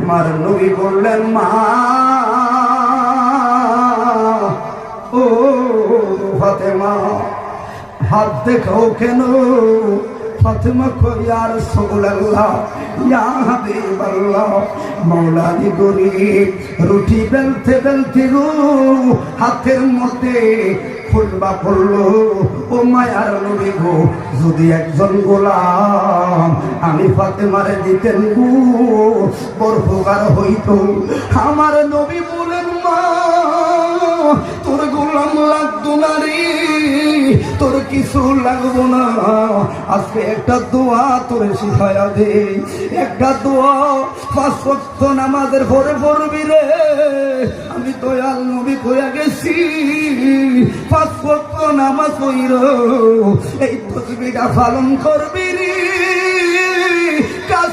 আমার নবী বললেন মা ও ফাতেমা হাত দেখাও কেন? ফাতেমা কই ইয়া রাসূলুল্লাহ ইয়া হাবিবাল্লাহ মাওলানি গরিব রুটি বেলতে বেলতে হাতের মধ্যে ফুলবা পড়লো। ও মায়ার নবী গো, যদি একজন গোলাম আমি ফাতেমারে দিতেন গো বড় উপকার হইতো। আমার নবী বলেন মা তোর গোলাম লাগতো না রে, তোর কিছু লাগবো না। আজকে একটা দোয়া তোর শিখায়া দে, একটা দোয়া 5 ওয়াক্ত নামাজের পরে পড়বি রে। আমি দয়াল নবী কইয়া গেছি 5 ওয়াক্ত নামাজ পড়ির এই তসবিহটা পালন করবি রে। কাজ